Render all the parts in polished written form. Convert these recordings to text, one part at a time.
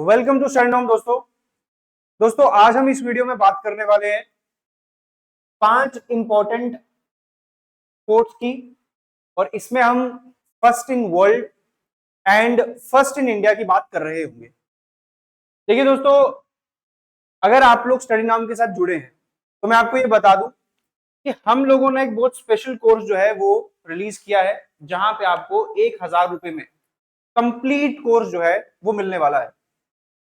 Welcome to study दोस्तों आज हम इस वीडियो में बात करने वाले हैं 5 इंपॉर्टेंट स्पोर्ट्स की। और इसमें हम first in world and first in India की बात कर रहे होंगे। देखिए दोस्तों, अगर आप लोग स्टडी नाम के साथ जुड़े हैं तो मैं आपको ये बता दूं कि हम लोगों ने एक बहुत स्पेशल कोर्स जो है वो रिलीज किया है, जहां पे आपको 1000 रुपए में कंप्लीट कोर्स जो है वो मिलने वाला है।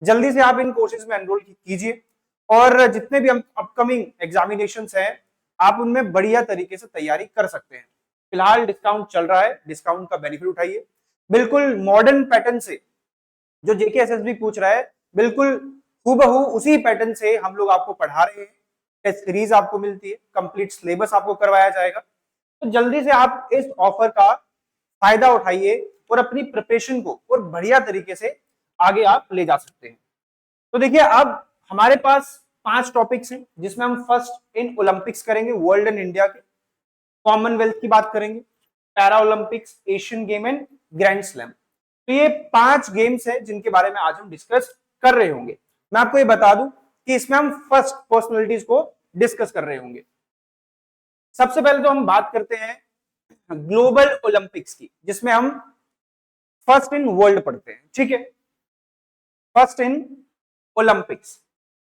जल्दी से आप इन कोर्सेज में एनरोल कीजिए और जितने भी अपकमिंग एग्जामिनेशंस हैं आप उनमें बढ़िया तरीके से तैयारी कर सकते हैं। फिलहाल डिस्काउंट चल रहा है, डिस्काउंट का बेनिफिट उठाइए। बिल्कुल मॉडर्न पैटर्न से जो जेके एसएसबी पूछ रहा है, बिल्कुल हूबहू उसी पैटर्न से हम लोग आपको पढ़ा रहे हैं। टेस्ट सीरीज आपको मिलती है, कंप्लीट सिलेबस आपको करवाया जाएगा। तो जल्दी से आप इस ऑफर का फायदा उठाइए और अपनी प्रिपरेशन को और बढ़िया तरीके से आगे आप ले जा सकते हैं। तो देखिए, अब हमारे पास 5 टॉपिक्स हैं जिसमें हम फर्स्ट इन ओलंपिक्स करेंगे, वर्ल्ड एंड इंडिया के। कॉमनवेल्थ की बात करेंगे, para Olympics, Asian game and grand slam. तो ये 5 गेम्स हैं जिनके बारे में आज हम डिस्कस कर रहे होंगे। मैं आपको ये बता दूं कि इसमें हम फर्स्ट पर्सनैलिटीज को डिस्कस कर रहे होंगे। सबसे पहले तो हम बात करते हैं ग्लोबल ओलंपिक्स की, जिसमें हम फर्स्ट इन वर्ल्ड पढ़ते हैं। ठीक है, फर्स्ट इन ओलंपिक्स।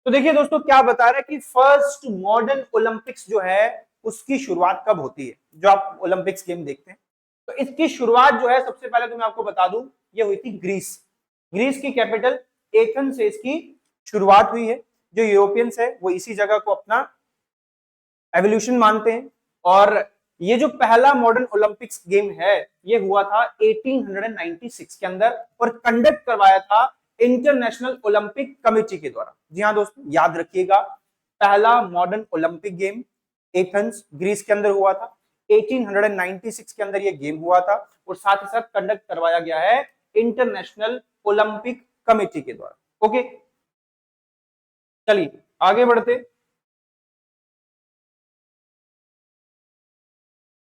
तो देखिए दोस्तों, क्या बता रहा है कि फर्स्ट मॉडर्न ओलंपिक्स जो है उसकी शुरुआत कब होती है। जो आप ओलंपिक्स गेम देखते हैं तो इसकी शुरुआत जो है, सबसे पहले तो मैं आपको बता दूं, ये हुई थी ग्रीस। ग्रीस की कैपिटल एथेंस से इसकी शुरुआत हुई है। जो यूरोपियंस है वो इसी जगह को अपना एवोल्यूशन मानते हैं। और ये जो पहला मॉडर्न ओलंपिक्स गेम है ये हुआ था 1896 के अंदर और कंडक्ट करवाया था इंटरनेशनल ओलंपिक कमेटी के द्वारा। जी हाँ दोस्तों, याद रखिएगा, पहला modern Olympic game Athens Greece के अंदर हुआ था। 1896 के अंदर ये गेम हुआ था और साथ ही साथ कंडक्ट करवाया गया है इंटरनेशनल ओलंपिक कमेटी के द्वारा। ओके, चलिए आगे बढ़ते।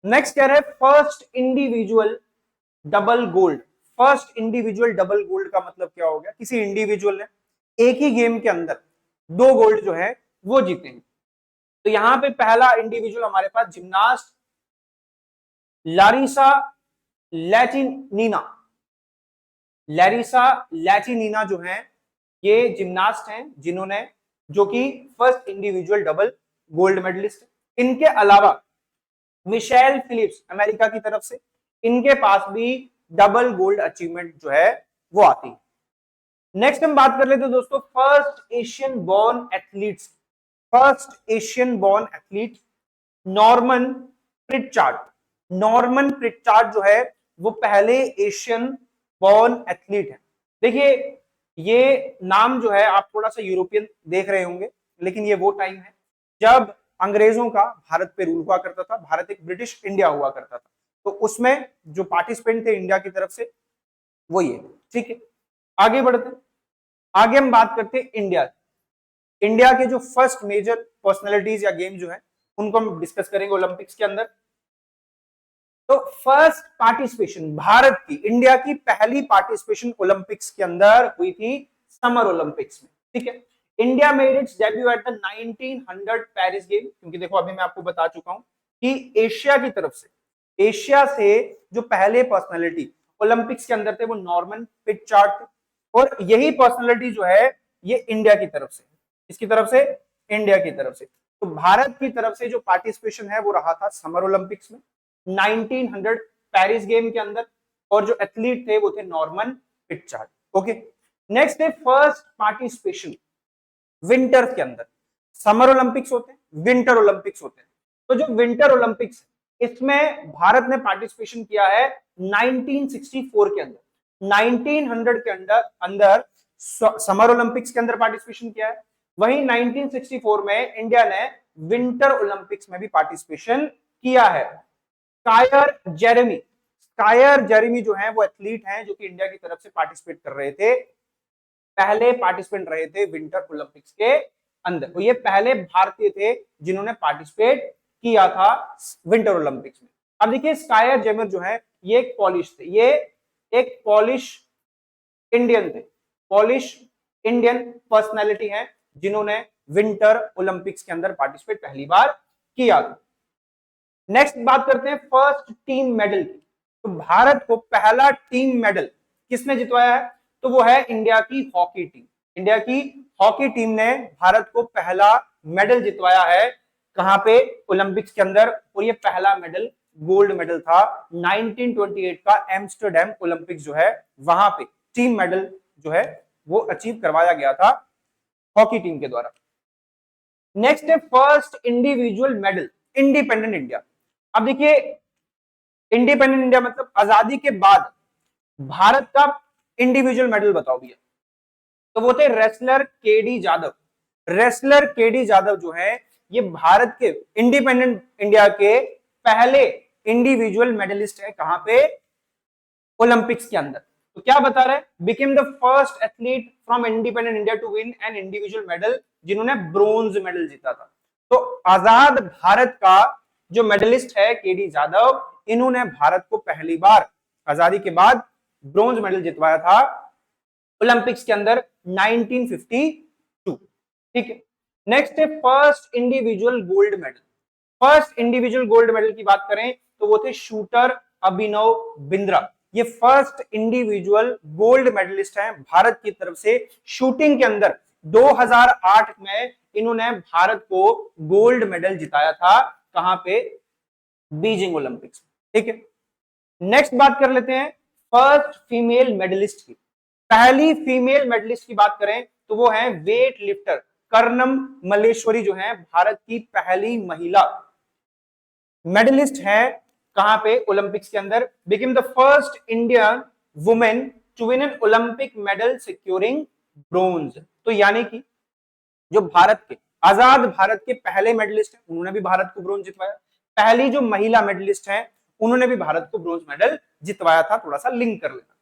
नेक्स्ट कह रहे हैं first individual double gold. First individual double gold का मतलब क्या हो गया? किसी इंडिविजुअल ने एक ही गेम के अंदर 2 गोल्ड जो है वो जीते हैं। तो यहां पे पहला इंडिविजुअल हमारे पास gymnast Larisa Latynina. Larisa Latynina जो है ये जिम्नास्ट हैं जिन्होंने, जो कि first individual double gold medalist है। इनके अलावा मिशेल फिलिप्स अमेरिका की तरफ से, इनके पास भी डबल गोल्ड अचीवमेंट जो है वो आती है। नेक्स्ट हम बात कर लेते हैं दोस्तों first Asian born athletes. First Asian born athlete Norman Pritchard. Norman Pritchard जो है वो पहले एशियन बॉर्न एथलीट है। देखिए, ये नाम जो है आप थोड़ा सा यूरोपियन देख रहे होंगे, लेकिन ये वो टाइम है जब अंग्रेजों का भारत पे रूल हुआ करता था। भारत एक ब्रिटिश इंडिया हुआ करता था, तो उसमें जो पार्टिसिपेंट थे इंडिया की तरफ से वो ये। ठीक है, आगे बढ़ते। आगे हम बात करते हैं इंडिया। इंडिया के जो फर्स्ट मेजर पर्सनैलिटीज या गेम जो है उनको हम डिस्कस करेंगे ओलंपिक्स के अंदर। तो फर्स्ट पार्टिसिपेशन भारत की, इंडिया की पहली पार्टिसिपेशन ओलंपिक्स के अंदर हुई थी समर ओलंपिक्स में। ठीक है, India made it's debut at the 1900 Paris game. क्योंकि देखो, अभी मैं आपको बता चुका हूं कि एशिया की तरफ से, एशिया से जो पहले पर्सनैलिटी ओलंपिक्स के अंदर थे वो नॉर्मन प्रिटचार्ड थे। और यही पर्सनैलिटी जो है ये इंडिया की तरफ से, इसकी तरफ से, इंडिया की तरफ से। तो भारत की तरफ से जो पार्टिसिपेशन है वो रहा था समर ओलंपिक्स में 1900 पेरिस गेम के अंदर, और जो एथलीट थे वो थे नॉर्मन प्रिटचार्ड। ओके, नेक्स्ट है फर्स्ट पार्टिसिपेशन विंटर के अंदर। समर ओलंपिक्स होते हैं, विंटर ओलंपिक्स होते हैं। तो जो विंटर ओलंपिक्स इसमें भारत ने पार्टिसिपेशन किया है 1964 के अंदर। 1900 के अंदर समर ओलंपिक्स के अंदर पार्टिसिपेशन किया है। वहीं 1964 में इंडिया ने विंटर ओलंपिक्स में भी पार्टिसिपेशन किया है। स्कायर जेरेमी जो है वो एथलीट हैं जो कि इंडिया की तरफ से पार्टिसिपेट कर रहे थे, पहले पार्टिसिपेंट रहे थे विंटर ओलंपिक्स के अंदर। तो ये पहले भारतीय थे जिन्होंने पार्टिसिपेट किया था विंटर ओलंपिक्स में। अब देखिए, स्कायर जेमर जो है ये एक पॉलिश थे, ये एक पॉलिश इंडियन थे, पॉलिश इंडियन पर्सनैलिटी हैं जिन्होंने विंटर ओलंपिक्स के अंदर पार्टिसिपेट पहली बार किया था। नेक्स्ट बात करते हैं फर्स्ट टीम मेडल की। तो भारत को पहला टीम मेडल किसने जितवाया है? तो वो है इंडिया की हॉकी टीम। इंडिया की हॉकी टीम ने भारत को पहला मेडल जितवाया है। कहां पे? ओलंपिक्स के अंदर। और ये पहला मेडल गोल्ड मेडल था 1928 का एम्स्टरडेम ओलंपिक्स जो है वहां पे टीम मेडल जो है वो अचीव करवाया गया था हॉकी टीम के द्वारा। नेक्स्ट है first individual medal independent India. अब देखिए इंडिपेंडेंट इंडिया मतलब आजादी के बाद भारत का इंडिविजुअल मेडल बताओ भैया। तो वो थे wrestler KD Jadhav. Wrestler KD Jadhav जो है ये भारत के इंडिपेंडेंट इंडिया के पहले इंडिविजुअल मेडलिस्ट है। कहां पे? ओलंपिक्स के अंदर। तो क्या बता रहे? Became the first athlete from independent India to win an individual medal, जिन्होंने ब्रोंज मेडल जीता था। तो आजाद भारत का जो मेडलिस्ट है केडी जादव, इन्होंने भारत को पहली बार आजादी के बाद ब्रोंज मेडल जितवाया था ओलंपिक्स के अंदर 1952। ठीक है। नेक्स्ट है first individual gold medal. First individual gold medal की बात करें तो वो थे शूटर अभिनव बिंद्रा। ये फर्स्ट इंडिविजुअल गोल्ड मेडलिस्ट हैं भारत की तरफ से शूटिंग के अंदर। 2008 में इन्होंने भारत को गोल्ड मेडल जिताया था। कहां पे? Beijing Olympics. ठीक है। नेक्स्ट बात कर लेते हैं फर्स्ट फीमेल मेडलिस्ट की। पहली फीमेल मेडलिस्ट की बात करें तो वो है वेट लिफ्टर कर्णम मल्लेश्वरी, जो है भारत की पहली महिला मेडलिस्ट है। कहां पे? ओलंपिक्स के अंदर। Became the first Indian women to win an Olympic medal securing bronze. तो यानी कि जो भारत के आजाद भारत के पहले मेडलिस्ट हैं उन्होंने भी भारत को ब्रोंज जितवाया। पहली जो महिला मेडलिस्ट हैं उन्होंने भी भारत को ब्रोंज मेडल जितवाया था। थोड़ा सा लिंक कर लेना।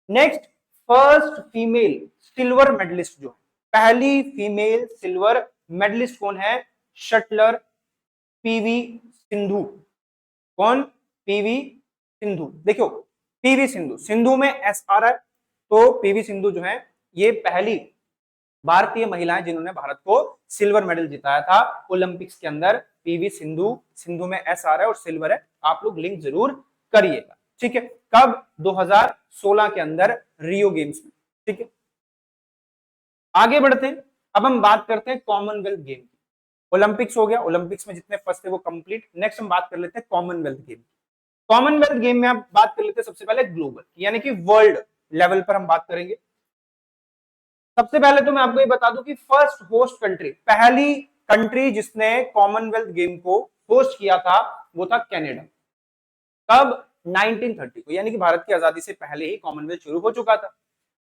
Next first female silver medalist जो है, पहली फीमेल सिल्वर मेडलिस्ट कौन है? Shuttler PV Sindhu. कौन? पीवी सिंधु। देखो पीवी सिंधु, सिंधु में एस आ रहा है, तो पीवी सिंधु जो है ये पहली भारतीय महिलाएं जिन्होंने भारत को सिल्वर मेडल जिताया था ओलंपिक्स के अंदर। पीवी सिंधु, सिंधु में एस आ रहा है और सिल्वर है। आप लोग लिंक जरूर करिएगा। ठीक है। कब? 2016 के अंदर रियो गेम्स में। ठीक है। आगे बढ़ते हैं। अब हम बात करते हैं कॉमनवेल्थ गेम की। ओलंपिक्स हो गया, ओलंपिक्स में जितने फर्स्ट थे वो कंप्लीट। नेक्स्ट हम बात कर लेते हैं कॉमनवेल्थ गेम। कॉमनवेल्थ गेम में आप बात कर लेते हैं सबसे पहले ग्लोबल यानी कि वर्ल्ड लेवल पर हम बात करेंगे। सबसे पहले तो मैं आपको ये बता दूं कि फर्स्ट होस्ट कंट्री, पहली कंट्री जिसने कॉमनवेल्थ गेम को होस्ट किया था वो था कनाडा। कब? 1930 को, यानी कि भारत की आजादी से पहले ही कॉमनवेल्थ शुरू हो चुका था।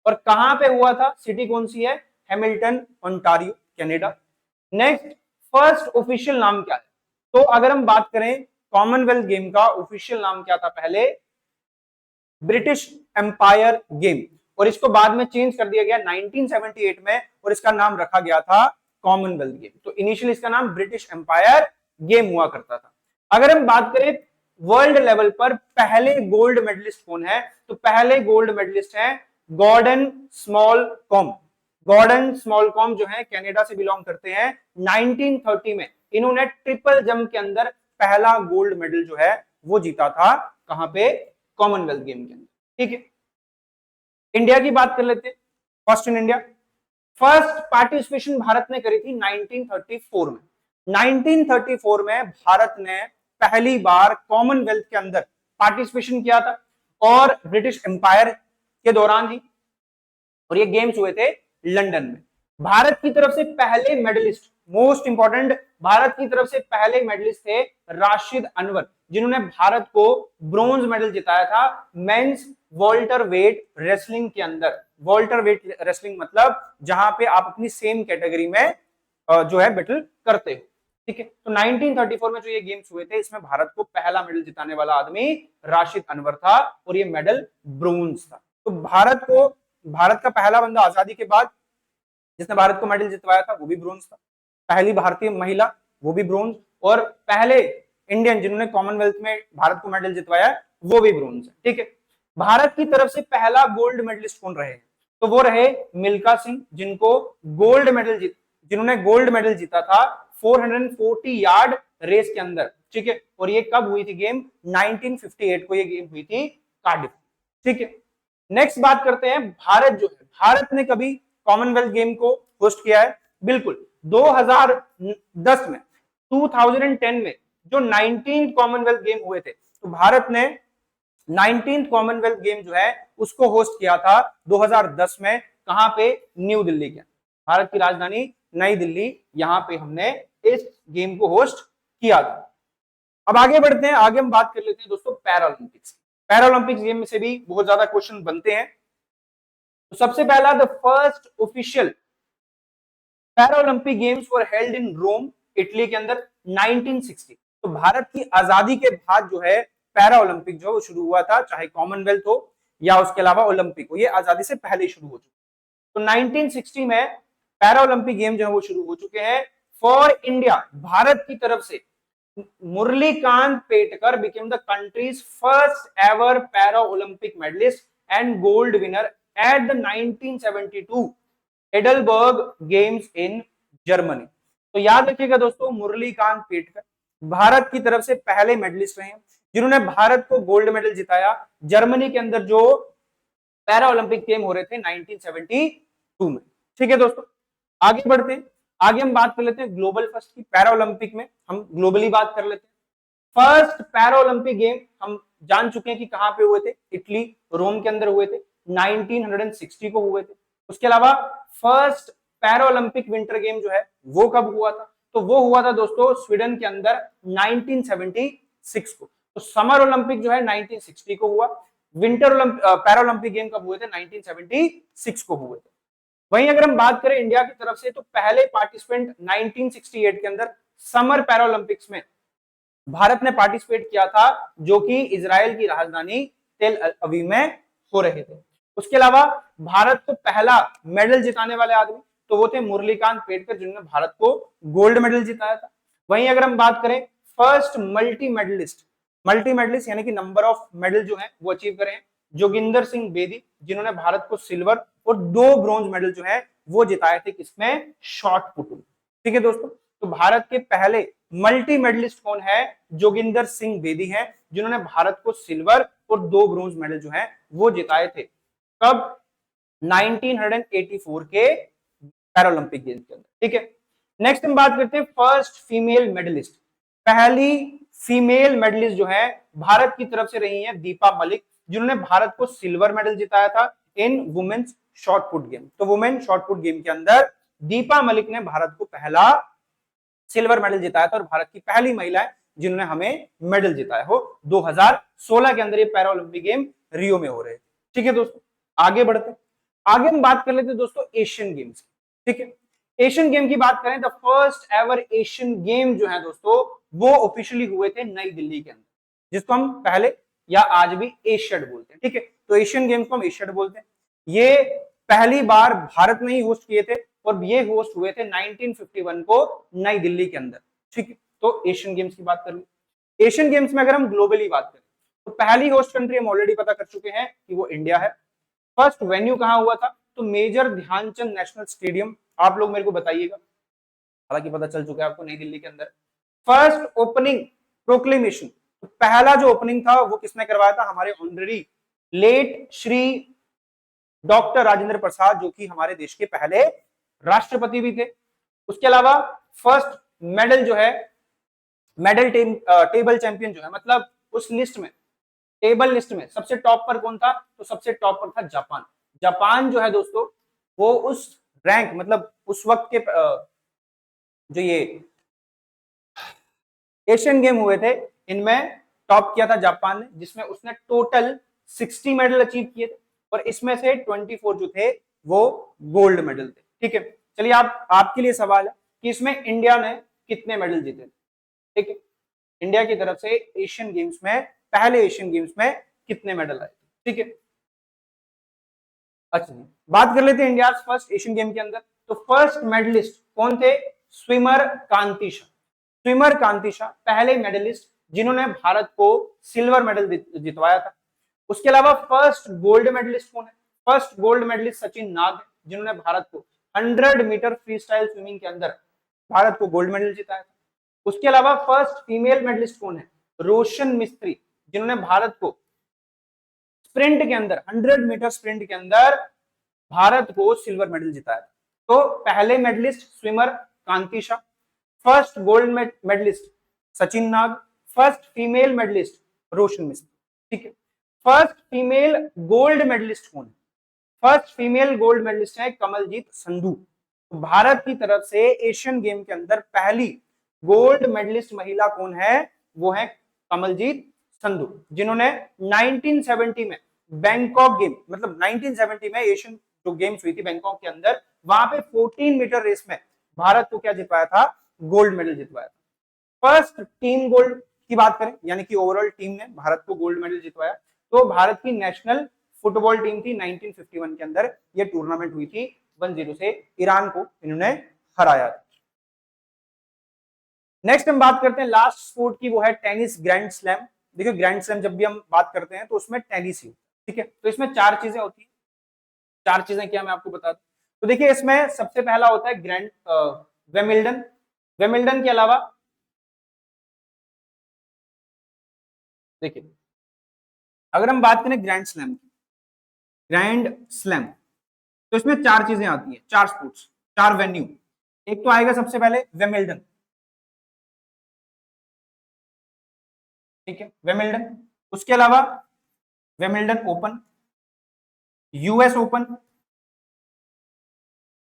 और कहां पे हुआ था? सिटी कौन सी है? Hamilton Ontario, Canada. Next first official नाम क्या है? तो अगर हम बात करें कॉमनवेल्थ गेम का ऑफिशियल नाम क्या था पहले? British Empire game. और इसको बाद में चेंज कर दिया गया 1978 में और इसका नाम रखा गया था कॉमनवेल्थ गेम। तो इनिशियली इसका नाम ब्रिटिश एम्पायर गेम हुआ करता था। अगर हम बात करें वर्ल्ड लेवल पर पहले गोल्ड मेडलिस्ट कौन है? तो पहले गोल्ड मेडलिस्ट है Gordon Smallacombe. Gordon Smallacombe जो है कनाडा से बिलोंग करते हैं। 1930 में इन्होंने ट्रिपल जंप के अंदर पहला गोल्ड मेडल जो है वो जीता था। कहां पे? कॉमनवेल्थ गेम के अंदर। ठीक है। इंडिया की बात कर लेते हैं। First in India, first participation Bharat ने करी थी 1934 में। 1934 में भारत ने पहली बार कॉमनवेल्थ के अंदर पार्टिसिपेशन किया था और ब्रिटिश एम्पायर के दौरान ही, और ये गेम्स हुए थे लंदन में। भारत की तरफ से पहले मेडलिस्ट, मोस्ट इंपॉर्टेंट, भारत की तरफ से पहले मेडलिस्ट थे राशिद अनवर, जिन्होंने भारत को ब्रोंज मेडल जिताया था मेंस वॉल्टर वेट रेसलिंग के अंदर। वॉल्टर वेट रेसलिंग मतलब जहां पे आप अपनी सेम कैटेगरी में जो है बैटल करते हो। ठीक है। तो 1934 में जो ये गेम्स हुए थे इसमें भारत को पहला मेडल जिताने वाला आदमी राशिद अनवर था और ये मेडल ब्रोंज था। तो भारत का पहला बंदा आजादी के बाद जिसने भारत को मेडल जितवाया था वो भी ब्रोंज था। पहली भारतीय महिला वो भी ब्रोंज, और पहले इंडियन जिन्होंने कॉमनवेल्थ में भारत को मेडल जितवाया वो भी ब्रोंज है। ठीक है। भारत की तरफ से पहला गोल्ड मेडलिस्ट कौन रहे? तो वो रहे मिल्खा सिंह, जिन्होंने गोल्ड मेडल जीता था 440 यार्ड रेस के अंदर, ठीक है। और ये कब हुई थी गेम? 1958 को ये गेम हुई थी कार्डिफ, ठीक है। नेक्स्ट बात करते हैं भारत जो है, भारत ने कभी कॉमनवेल्थ गेम को होस्ट किया है? बिल्कुल 2010 में, 2010 में जो 19 कॉमनवेल्थ गेम हुए थे, तो भारत ने 19 कॉमनवेल्थ गेम जो है उसको होस्ट किया था 2010 में। कहां पे? न्यू दिल्ली के, भारत की राजधानी नई दिल्ली, यहां पे हमने इस गेम को होस्ट किया था। अब आगे बढ़ते हैं, आगे हम बात कर लेते हैं दोस्तों पैरालंपिक्स। पैरालंपिक्स गेम में से भी बहुत ज्यादा क्वेश्चन बनते हैं। तो सबसे पहला, the first official Paralympic games were held in Rome, Italy के अंदर 1960। तो भारत की आजादी के बाद जो है पैरा ओलंपिक जो शुरू हुआ था, चाहे कॉमनवेल्थ हो या उसके अलावा ओलंपिक हो, ये आजादी से पहले शुरू हो चुके। तो 1960 में पैरा ओलंपिक गेम जो है वो शुरू हो चुके हैं। फॉर इंडिया, भारत की तरफ से Murlikant Petkar became the country's first ever para Olympic medalist and gold winner at the 1972 Heidelberg games in Germany. तो याद रखिएगा दोस्तों, मुरलीकांत पेटकर भारत की तरफ से पहले मेडलिस्ट रहे हैं जिन्होंने भारत को गोल्ड मेडल जिताया जर्मनी के अंदर जो पैरा ओलंपिक गेम हो रहे थे 1972 में, ठीक है दोस्तों। आगे बढ़ते हैं, आगे हम बात कर लेते हैं ग्लोबल फर्स्ट की। पैरा ओलंपिक में हम ग्लोबली बात कर लेते हैं। फर्स्ट पैरा ओलंपिक गेम हम जान चुके हैं कि कहां पे हुए थे, इटली रोम के अंदर हुए थे, 1960 को हुए थे। उसके अलावा first para Olympic winter game जो है वो कब हुआ था? तो वो हुआ था दोस्तों स्वीडन के अंदर 1976 को। तो समर ओलंपिक जो है 1960 को हुआ, विंटर पैरा ओलंपिक गेम कब हुए थे? 1976 को हुए थे। वहीं अगर हम बात करें इंडिया की तरफ से, तो पहले पार्टिसिपेंट 1968 के अंदर समर पैरा ओलंपिक्स में भारत ने पार्टिसिपेट किया था, जो कि इजराइल की राजधानी तेल अवीव में हो रहे थे। उसके अलावा भारत को पहला मेडल जिताने वाले आदमी तो वो थे मुरलीकांत पेटकर, जिन्होंने भारत को गोल्ड मेडल जिताया था। वहीं अगर हम बात करें फर्स्ट मल्टी मेडलिस्ट यानी कि नंबर ऑफ मेडल जो है वो अचीव करे हैं, जोगिंदर सिंह बेदी, जिन्होंने भारत को सिल्वर और 2 ब्रॉन्ज मेडल जो है वो जिताए थे, किसमें? शॉर्ट पुट में, ठीक है दोस्तों। तो भारत के पहले मल्टी मेडलिस्ट कौन है? जोगिंदर सिंह बेदी हैं, जिन्होंने भारत को सिल्वर और 2 ब्रॉन्ज मेडल जो है वो जिताए थे। कब? 1984 के पैरालंपिक गेम्स के अंदर, ठीक है। नेक्स्ट हम बात करते हैं फर्स्ट फीमेल मेडलिस्ट। पहली फीमेल मेडलिस्ट जो है भारत की तरफ से रही है दीपा मलिक, जिन्होंने भारत को सिल्वर मेडल जिताया था in women's shot put game. तो वुमेन शॉर्ट पुट गेम के अंदर दीपा मलिक ने भारत को पहला सिल्वर मेडल जिताया था और भारत की पहली महिला है जिन्होंने हमें मेडल जिताया हो। 2016 के अंदर ये पैरा ओलंपिक गेम रियो में हो रहे थे, ठीक है दोस्तों। आगे बढ़ते, आगे हम बात कर लेते हैं दोस्तों एशियन गेम्स, ठीक है। एशियन गेम की बात करें, the first ever Asian game जो है दोस्तों वो ऑफिशियली हुए थे नई दिल्ली के अंदर, जिसको हम पहले या आज भी एशियड बोलते हैं, ठीक है। तो एशियन गेम्स को हम एशियड बोलते हैं। ये पहली बार भारत में ही होस्ट किए थे और ये होस्ट हुए थे 1951 को नई दिल्ली के अंदर, ठीक है। तो एशियन गेम्स की बात कर ली। एशियन गेम्स में अगर हम ग्लोबली बात करें तो पहली होस्ट कंट्री हम ऑलरेडी पता कर चुके हैं कि वो इंडिया है। फर्स्ट वेन्यू कहां हुआ था? तो मेजर ध्यानचंद नेशनल स्टेडियम, आप लोग मेरे को बताइएगा, हालांकि पता चल चुका है आपको, नई दिल्ली के अंदर। फर्स्ट ओपनिंग प्रोक्लेमेशन, तो पहला जो ओपनिंग था वो किसने करवाया था? हमारे ऑनरेडी लेट श्री डॉक्टर राजेंद्र प्रसाद, जो कि हमारे देश के पहले राष्ट्रपति भी थे। उसके अलावा फर्स्ट मेडल जो है, मेडल टेबल चैंपियन जो है, मतलब उस लिस्ट में, टेबल लिस्ट में सबसे टॉप पर कौन था? तो सबसे टॉप पर था जापान। जापान जो है दोस्तों वो उस रैंक, मतलब उस वक्त के जो ये एशियन गेम हुए थे इनमें टॉप किया था जापान ने, जिसमें उसने टोटल 60 मेडल अचीव किए थे और इसमें से 24 जो थे वो गोल्ड मेडल थे, ठीक है। चलिए आपके लिए सवाल है कि इसमें इंडिया ने कितने मेडल जीते थे, ठीक है। इंडिया की तरफ से एशियन गेम्स में, पहले एशियन गेम्स में कितने मेडल आए थे, ठीक है। अच्छा, बात कर लेते हैं इंडिया फर्स्ट एशियन गेम के अंदर। तो फर्स्ट मेडलिस्ट कौन थे? स्विमर कांति शाह। स्विमर कांति शाह पहले मेडलिस्ट जिन्होंने भारत को सिल्वर मेडल जितवाया था। उसके अलावा फर्स्ट गोल्ड मेडलिस्ट कौन है? फर्स्ट गोल्ड मेडलिस्ट सचिन नाग, जिन्होंने भारत को 100 मीटर फ्री स्टाइल स्विमिंग के अंदर भारत को गोल्ड मेडल जिताया था। उसके अलावा फर्स्ट फीमेल मेडलिस्ट कौन है? रोशन मिस्त्री, जिन्होंने भारत को स्प्रिंट के अंदर 100 मीटर स्प्रिंट के अंदर भारत को सिल्वर मेडल जिताया था। तो पहले medalist swimmer Kanti Shah, first gold medalist Sachin Nag, first female medalist Roshan Mistry. ठीक है, फर्स्ट फीमेल गोल्ड मेडलिस्ट कौन है? फर्स्ट फीमेल गोल्ड मेडलिस्ट है कमलजीत संधू। तो भारत की तरफ से एशियन गेम के अंदर पहली गोल्ड मेडलिस्ट महिला कौन है? वो है कमलजीत संधू, जिन्होंने 1970 में बैंकॉक गेम, मतलब 1970 में एशियन जो गेम्स हुई थी बैंकॉक के अंदर, वहां पे 14 मीटर रेस में भारत को क्या जितवाया था? गोल्ड मेडल जितवाया था। फर्स्ट टीम गोल्ड की बात करें, यानी कि ओवरऑल टीम ने भारत को गोल्ड मेडल जितवाया, तो भारत की नेशनल फुटबॉल टीम थी 1951 के अंदर ये टूर्नामेंट हुई थी, 1-0 से ईरान को इन्होंने हराया था। नेक्स्ट हम बात करते हैं लास्ट स्पोर्ट की, वो है टेनिस ग्रैंड स्लैम। देखिए ग्रैंड स्लैम जब भी हम बात करते हैं तो उसमें टेनिस ही, ठीक है, तो इसमें 4 चीजें होती है। 4 चीजें क्या मैं आपको बता दूं, तो देखिए इसमें सबसे पहला होता है ग्रैंड वेमिल्डन। वेमिल्डन के अलावा देखिए अगर हम बात करें ग्रैंड स्लैम की, ग्रैंड स्लैम, तो इसमें 4 चीजें आती हैं, 4 स्पोर्ट्स, 4 वेन्यू। एक तो आएगा सबसे पहले वेमिल्डन, ठीक है, वेमिल्डन। उसके अलावा वेमिल्डन ओपन, यूएस ओपन,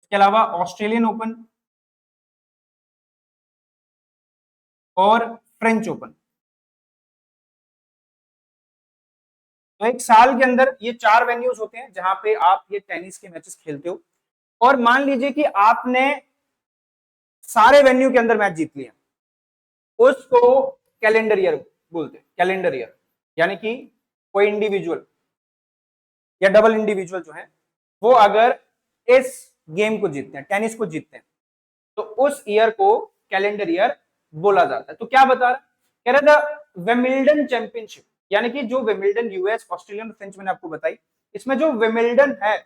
इसके अलावा ऑस्ट्रेलियन ओपन और फ्रेंच ओपन। तो एक साल के अंदर ये 4 वेन्यूज होते हैं जहां पे आप ये टेनिस के मैचेस खेलते हो। और मान लीजिए कि आपने सारे वेन्यू के अंदर मैच जीत लिया, उसको कैलेंडर ईयर बोलते हैं। कैलेंडर ईयर यानी कि कोई इंडिविजुअल या डबल इंडिविजुअल जो है वो अगर इस गेम को जीतते हैं, टेनिस को जीतते हैं, तो उस ईयर को कैलेंडर ईयर बोला जाता है। तो क्या बता रहा, कह रहा था वेमिल्डन चैंपियनशिप, यानी कि जो वेमिल्डन यूएस ऑस्ट्रेलियन फ्रेंच मैंने आपको बताई, इसमें जो वेमिल्डन है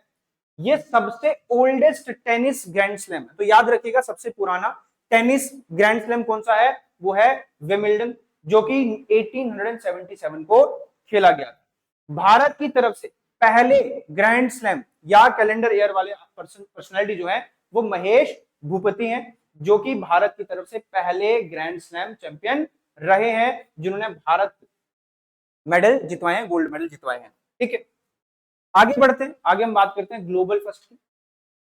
ये सबसे ओल्डेस्ट टेनिस ग्रैंड स्लैम है। तो याद रखिएगा सबसे पुराना टेनिस ग्रैंड स्लैम कौन सा है? वो है वेमिल्डन, जो कि 1877 को खेला गया। भारत की तरफ से पहले ग्रैंड स्लैम या कैलेंडर ईयर वाले पर्सनालिटी जो है वो महेश भूपति हैं, जो कि भारत की तरफ से पहले ग्रैंड स्लैम चैंपियन रहे हैं, जिन्होंने भारत मेडल जितवाए हैं, गोल्ड मेडल जितवाए हैं। ठीक है, आगे बढ़ते हैं, आगे हम बात करते हैं ग्लोबल फर्स्ट की।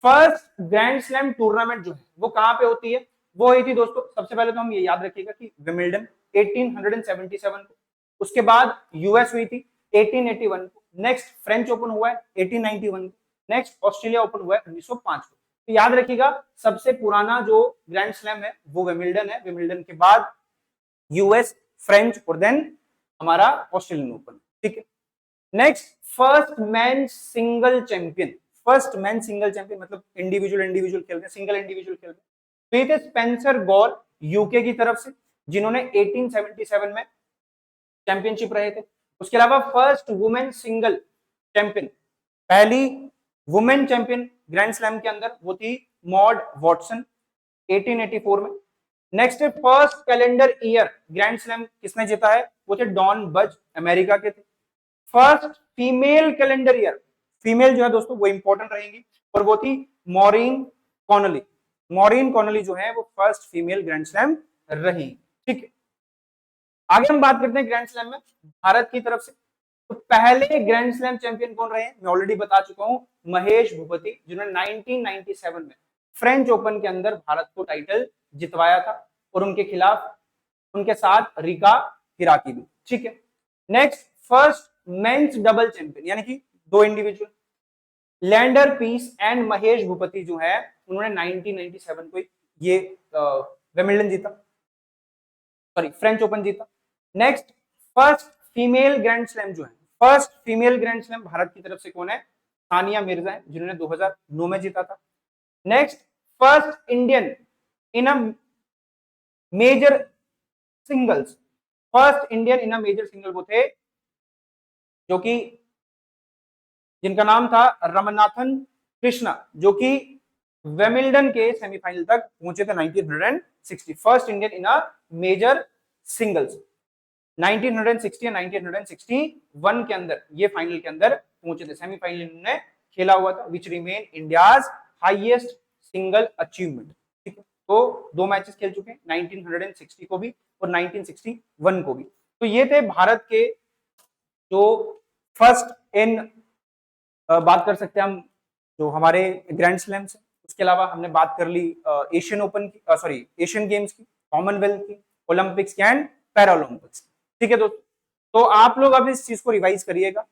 फर्स्ट ग्रैंड स्लैम टूर्नामेंट जो है वो कहां पे होती है? वो हुई थी दोस्तों, सबसे पहले तो हम ये याद रखिएगा कि विमिल्डन 1877 को, उसके बाद यूएस हुई थी 1881 को, नेक्स्ट फ्रेंच ओपन हुआ है 1891 को, नेक्स्ट ऑस्ट्रेलिया ओपन हुआ है 1905 को। तो याद रखिएगा सबसे पुराना जो ग्रैंड स्लैम है वो विमिल्डन है, विमिल्डन के बाद यूएस, फ्रेंच और देन हमारा ऑस्ट्रेलियन ओपन। ठीक है, next first man single champion. First man single champion मतलब इंडिविजुअल खेलते हैं, सिंगल इंडिविजुअल खेलते हैं, तो ये थे स्पेंसर गॉर यूके की तरफ से, जिन्होंने 1877 में चैंपियनशिप रहे थे। उसके अलावा फर्स्ट वुमेन सिंगल चैंपियन, पहली वुमेन चैंपियन ग्रैंड स्लैम के अंदर वो थी मॉड वॉटसन 1884 में। Next first calendar year grand slam किसने जीता है? वो थे डॉन बज, अमेरिका के थे। First female calendar year, female जो है दोस्तों वो इंपॉर्टेंट रहेंगी, और वो थी मॉरीन कॉनली। मॉरीन कॉनली जो है वो फर्स्ट फीमेल ग्रैंड स्लैम रही। ठीक है, आगे हम बात करते हैं ग्रैंड स्लैम में भारत की तरफ से। तो पहले ग्रैंड स्लैम चैंपियन कौन रहे हैं? मैं ऑलरेडी बता चुका हूं, महेश भूपति, जिन्होंने 1997 में फ्रेंच ओपन के अंदर भारत को टाइटल जितवाया था, और उनके खिलाफ उनके साथ रिका हिराकी भी। ठीक है, next first men's double champion, यानी कि 2 इंडिविजुअल, लैंडर पीस एंड महेश भूपति जो है उन्होंने 1997 को ये विमिल्डन जीता, सॉरी फ्रेंच ओपन जीता। Next first female grand slam जो है, first female grand slam Bharat की तरफ से कौन है? सानिया मिर्जा है, जिन्होंने 2009 में जीता था। Next first Indian in a major singles, first Indian in a major single वो थे जो कि जिनका नाम था रमनाथन कृष्णा, जो कि विंबलडन के सेमीफाइनल तक पहुंचे थे 1960, first Indian in a major singles. 1960 और 1961 के अंदर ये फाइनल के अंदर पहुंचे थे, सेमीफाइनल इन्होंने खेला हुआ था, which remain India's highest single achievement. ठीक है, तो 2 मैचेस खेल चुके हैं, 1960 को भी और 1961 को भी। तो ये थे भारत के जो फर्स्ट इन बात कर सकते हैं हम जो हमारे ग्रैंड स्लैम्स है। उसके अलावा हमने बात कर ली एशियन ओपन की, सॉरी एशियन गेम्स की, कॉमनवेल्थ की, ओलंपिक्स की एंड पैरालंपिक्स। ठीक है दोस्तों, तो आप लोग अब इस चीज को रिवाइज करिएगा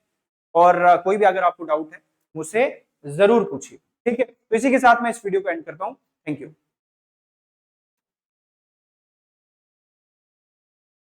और कोई भी अगर आपको डाउट है मुझसे जरूर पूछिए। ठीक है, तो इसी के साथ मैं इस वीडियो को एंड करता हूं। Thank you.